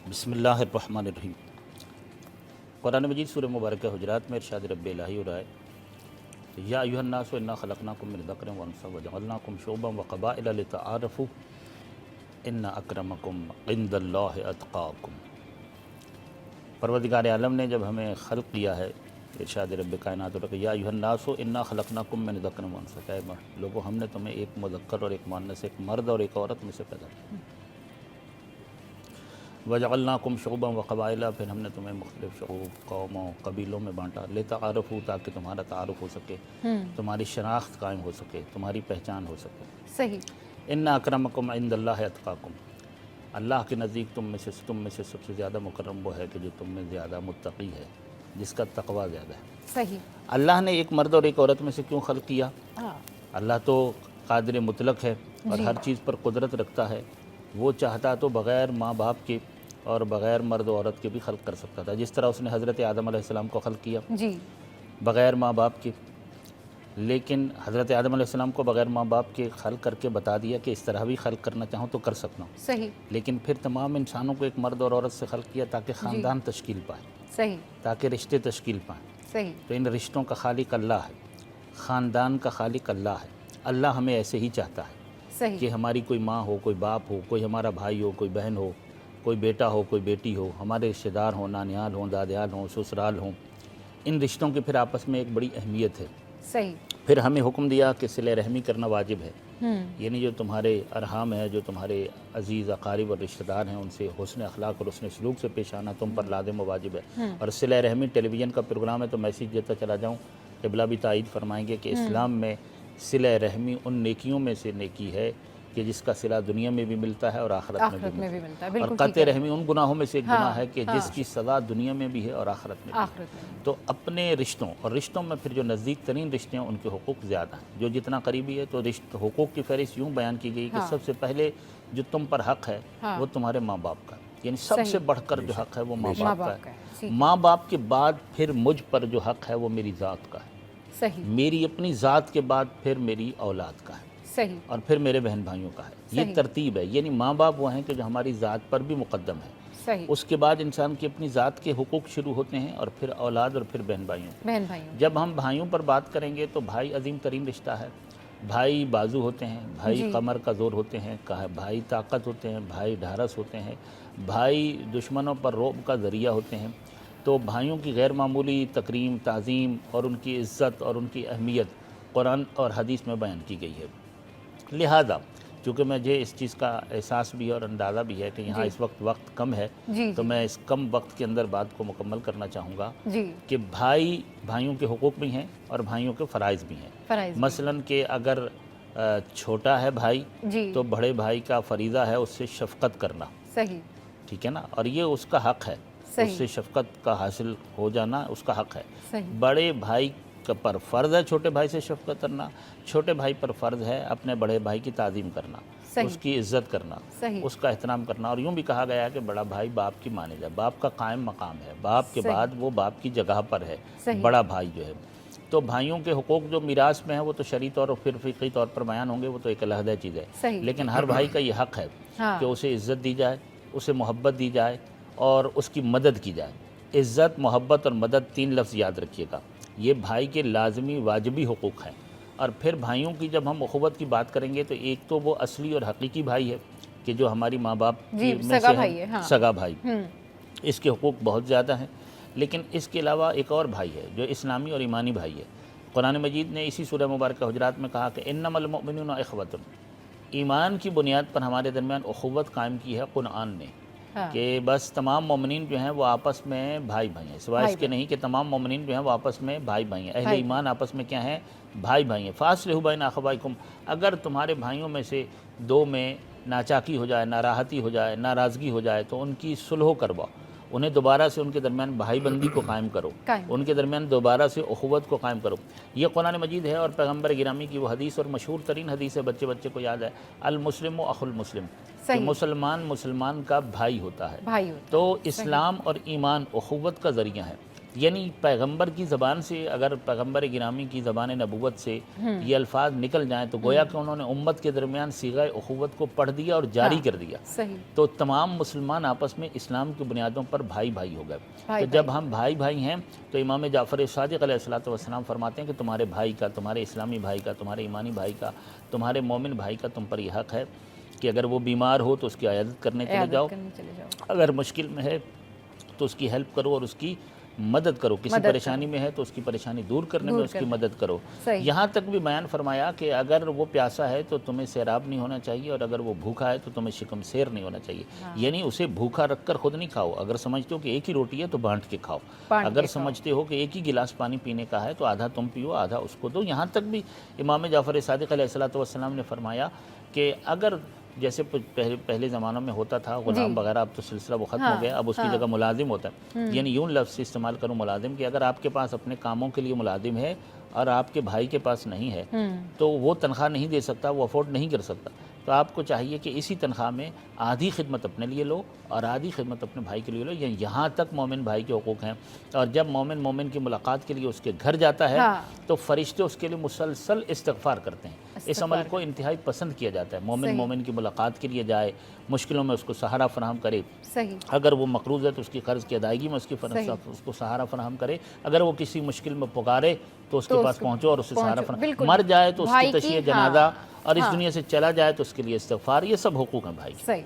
بسم اللہ الرحمن الرحیم۔ قرآن مجید سورہ مبارکہ حجرات میں ارشاد رب الہی ہو رہا ہے یا ایھا الناس انا خلقناکم من ذکر و انثی وجعلناکم شعوبا وقبائل لتعارفوا ان اکرمکم عند اللہ اتقاکم۔ پروردگار عالم نے جب ہمیں خلق کیا ہے، ارشاد رب کائنات ہو رہا ہے یا ایھا الناس انا خلقناکم من ذکر و انثی، کہ لوگوں ہم نے تمہیں ایک مذکر اور ایک مؤنث، ایک مرد اور ایک عورت میں سے پیدا کیا۔ وجعلناکم شعوبا وقبائل، پھر ہم نے تمہیں مختلف شعوب، قوموں، قبیلوں میں بانٹا، لتعارفوا، تاکہ تمہارا تعارف ہو سکے، تمہاری شناخت قائم ہو سکے، تمہاری پہچان ہو سکے۔ صحیح۔ ان اکرمکم عند اللہ اتقاکم، اللہ کے نزدیک تم میں سے سب سے زیادہ مکرم وہ ہے کہ جو تم میں زیادہ متقی ہے، جس کا تقوی زیادہ ہے۔ صحیح۔ اللہ نے ایک مرد اور ایک عورت میں سے کیوں خلق کیا؟ اللہ تو قادر مطلق ہے اور ہر چیز پر قدرت رکھتا ہے۔ وہ چاہتا تو بغیر ماں باپ کے اور بغیر مرد و عورت کے بھی خلق کر سکتا تھا، جس طرح اس نے حضرت آدم علیہ السلام کو خلق کیا جی۔ بغیر ماں باپ کے، لیکن حضرت آدم علیہ السلام کو بغیر ماں باپ کے خلق کر کے بتا دیا کہ اس طرح بھی خلق کرنا چاہوں تو کر سکتا ہوں۔ صحیح۔ لیکن پھر تمام انسانوں کو ایک مرد اور عورت سے خلق کیا تاکہ خاندان تشکیل پائے، صحیح۔ تاکہ رشتے تشکیل پائیں۔ صحیح۔ تو ان رشتوں کا خالق اللہ ہے، خاندان کا خالق اللہ ہے۔ اللہ ہمیں ایسے ہی چاہتا ہے صحیح۔ کہ ہماری کوئی ماں ہو، کوئی باپ ہو، کوئی ہمارا بھائی ہو، کوئی بہن ہو، کوئی بیٹا ہو، کوئی بیٹی ہو، ہمارے رشتہ دار ہوں، نانیال ہوں، دادیال ہوں، سسرال ہوں۔ ان رشتوں کی پھر آپس میں ایک بڑی اہمیت ہے۔ صحیح۔ پھر ہمیں حکم دیا کہ صلہ رحمی کرنا واجب ہے، یعنی جو تمہارے ارحام ہے، جو تمہارے عزیز اقارب اور رشتہ دار ہیں، ان سے حسن اخلاق اور حسن سلوک سے پیش آنا تم پر لازم و واجب ہے۔ اور صلہ رحمی ٹیلی ویژن کا پروگرام ہے تو میسیج دیتا چلا جاؤں، قبلہ بھی تائید فرمائیں گے کہ اسلام میں صلہ رحمی ان نیکیوں میں سے نیکی ہے کہ جس کا صلہ دنیا میں بھی ملتا ہے اور آخرت میں بھی ملتا ہے، اور قطع رحمی ان گناہوں میں سے ایک گناہ ہے کہ جس کی سزا دنیا میں بھی ہے اور آخرت میں بھی ہے۔ تو اپنے رشتوں اور رشتوں میں پھر جو نزدیک ترین رشتے ہیں ان کے حقوق زیادہ ہیں، جو جتنا قریبی ہے۔ تو حقوق کی فہرست یوں بیان کی گئی کہ سب سے پہلے جو تم پر حق ہے وہ تمہارے ماں باپ کا، یعنی سب سے بڑھ کر جو حق ہے وہ ماں باپ کا ہے۔ ماں باپ کے بعد پھر مجھ پر جو حق ہے وہ میری ذات کا ہے، صحیح۔ میری اپنی ذات کے بعد پھر میری اولاد کا ہے، صحیح۔ اور پھر میرے بہن بھائیوں کا ہے۔ یہ ترتیب ہے، یعنی ماں باپ وہ ہیں کہ جو ہماری ذات پر بھی مقدم ہے۔ صحیح۔ اس کے بعد انسان کی اپنی ذات کے حقوق شروع ہوتے ہیں، اور پھر اولاد اور پھر بہن بھائیوں۔ جب ہم بھائیوں پر بات کریں گے تو بھائی عظیم ترین رشتہ ہے۔ بھائی بازو ہوتے ہیں، بھائی قمر کا زور ہوتے ہیں، بھائی طاقت ہوتے ہیں، بھائی ڈھارس ہوتے ہیں، بھائی دشمنوں پر رعب کا ذریعہ ہوتے ہیں۔ تو بھائیوں کی غیر معمولی تکریم، تعظیم اور ان کی عزت اور ان کی اہمیت قرآن اور حدیث میں بیان کی گئی ہے۔ لہذا چونکہ مجھے اس چیز کا احساس بھی ہے اور اندازہ بھی ہے کہ یہاں اس وقت کم ہے، تو میں اس کم وقت کے اندر بات کو مکمل کرنا چاہوں گا کہ بھائیوں کے حقوق بھی ہیں اور بھائیوں کے فرائض بھی ہیں۔ مثلاً کہ اگر چھوٹا ہے بھائی تو بڑے بھائی کا فریضہ ہے اس سے شفقت کرنا، صحیح، ٹھیک ہے نا، اور یہ اس کا حق ہے، اس سے شفقت کا حاصل ہو جانا اس کا حق ہے۔ بڑے بھائی پر فرض ہے چھوٹے بھائی سے شفقت کرنا، چھوٹے بھائی پر فرض ہے اپنے بڑے بھائی کی تعظیم کرنا، اس کی عزت کرنا، اس کا احترام کرنا۔ اور یوں بھی کہا گیا ہے کہ بڑا بھائی باپ کی مانے جائے، باپ کا قائم مقام ہے، باپ کے بعد وہ باپ کی جگہ پر ہے بڑا بھائی جو ہے۔ تو بھائیوں کے حقوق جو میراث میں ہیں وہ تو شرعی طور اور پھر فقہی طور پر بیان ہوں گے، وہ تو ایک علیحدہ چیز ہے، لیکن ہر بھائی کا یہ حق ہے کہ اسے عزت دی جائے، اسے محبت دی جائے اور اس کی مدد کی جائے۔ عزت، محبت اور مدد، تین لفظ یاد رکھیے گا، یہ بھائی کے لازمی واجبی حقوق ہیں۔ اور پھر بھائیوں کی جب ہم اخوت کی بات کریں گے تو ایک تو وہ اصلی اور حقیقی بھائی ہے کہ جو ہماری ماں باپ میں سے ہے، سگا بھائی، اس کے حقوق بہت زیادہ ہیں۔ لیکن اس کے علاوہ ایک اور بھائی ہے جو اسلامی اور ایمانی بھائی ہے۔ قرآن مجید نے اسی سورہ مبارکہ حجرات میں کہا کہ انما المؤمنون اخوۃ، ایمان کی بنیاد پر ہمارے درمیان اخوت قائم کی ہے قرآن نے، کہ بس تمام مومنین جو ہیں وہ آپس میں بھائی بھائی ہیں، سوائے اس کے نہیں کہ تمام مومنین جو ہیں وہ آپس میں بھائی بھائی ہیں۔ اہل ایمان آپس میں کیا ہیں؟ بھائی بھائی ہیں۔ فاصلحوا بین اخویکم، اگر تمہارے بھائیوں میں سے دو میں ناچاکی ہو جائے، ناراحتی ہو جائے، ناراضگی ہو جائے تو ان کی صلح کرواؤ، انہیں دوبارہ سے ان کے درمیان بھائی بندی کو قائم کرو، ان کے درمیان دوبارہ سے اخوت کو قائم کرو۔ یہ قرآن مجید ہے اور پیغمبر گرامی کی وہ حدیث اور مشہور ترین حدیث ہے، بچے بچے کو یاد ہے، المسلم اخو المسلم، کہ مسلمان کا بھائی ہوتا ہے۔ تو اسلام اور ایمان اخوت کا ذریعہ ہے۔ یعنی پیغمبر کی زبان سے اگر پیغمبر گرامی کی زبان نبوت سے یہ الفاظ نکل جائیں تو گویا کہ انہوں نے امت کے درمیان صیغہ اخوت کو پڑھ دیا اور جاری کر دیا، تو تمام مسلمان آپس میں اسلام کی بنیادوں پر بھائی بھائی ہو گئے۔ تو جب ہم بھائی بھائی ہیں تو امام جعفر صادق علیہ الصلوۃ والسلام فرماتے ہیں کہ تمہارے بھائی کا، تمہارے اسلامی بھائی کا، تمہارے ایمانی بھائی کا، تمہارے مومن بھائی کا تم پر یہ حق ہے کہ اگر وہ بیمار ہو تو اس کی عیادت کرنے چلے جاؤ، اگر مشکل میں ہے تو اس کی ہیلپ کرو اور اس کی مدد کرو، کسی پریشانی میں ہے تو اس کی پریشانی دور کرنے میں اس کی مدد کرو۔ یہاں تک بھی بیان فرمایا کہ اگر وہ پیاسا ہے تو تمہیں سیراب نہیں ہونا چاہیے، اور اگر وہ بھوکا ہے تو تمہیں شکم سیر نہیں ہونا چاہیے، یعنی اسے بھوکا رکھ کر خود نہیں کھاؤ، اگر سمجھتے ہو کہ ایک ہی روٹی ہے تو بانٹ کے کھاؤ، اگر سمجھتے ہو کہ ایک ہی گلاس پانی پینے کا ہے تو آدھا تم پیو آدھا اس کو دو۔ یہاں تک بھی امام جعفر صادق علیہ الصلوۃ والسلام نے فرمایا کہ اگر جیسے پہلے زمانوں میں ہوتا تھا غلام وغیرہ، اب تو سلسلہ وہ ختم ہو گیا، اب اس کی جگہ ملازم ہوتا ہے، یعنی یوں لفظ استعمال کروں ملازم، کہ اگر آپ کے پاس اپنے کاموں کے لیے ملازم ہے اور آپ کے بھائی کے پاس نہیں ہے تو وہ تنخواہ نہیں دے سکتا، وہ افورڈ نہیں کر سکتا، تو آپ کو چاہیے کہ اسی تنخواہ میں آدھی خدمت اپنے لیے لو اور آدھی خدمت اپنے بھائی کے لیے لو۔ یہاں تک مومن بھائی کے حقوق ہیں، اور جب مومن کی ملاقات کے لیے اس کے گھر جاتا ہے تو فرشتے اس کے لیے مسلسل استغفار کرتے ہیں، اس عمل کو انتہائی پسند کیا جاتا ہے۔ مومن کی ملاقات کے لیے جائے، مشکلوں میں اس کو سہارا فراہم کرے، اگر وہ مقروض ہے تو اس کی قرض کی ادائیگی میں اس کو سہارا فراہم کرے، اگر وہ کسی مشکل میں پکارے تو اس کے پاس پہنچو اور اسے سہارا فراہم، مر جائے تو اس کی تشییع جنازہ، اور اس دنیا سے چلا جائے تو اس کے لیے استغفار، یہ سب حقوق ہیں بھائی کے۔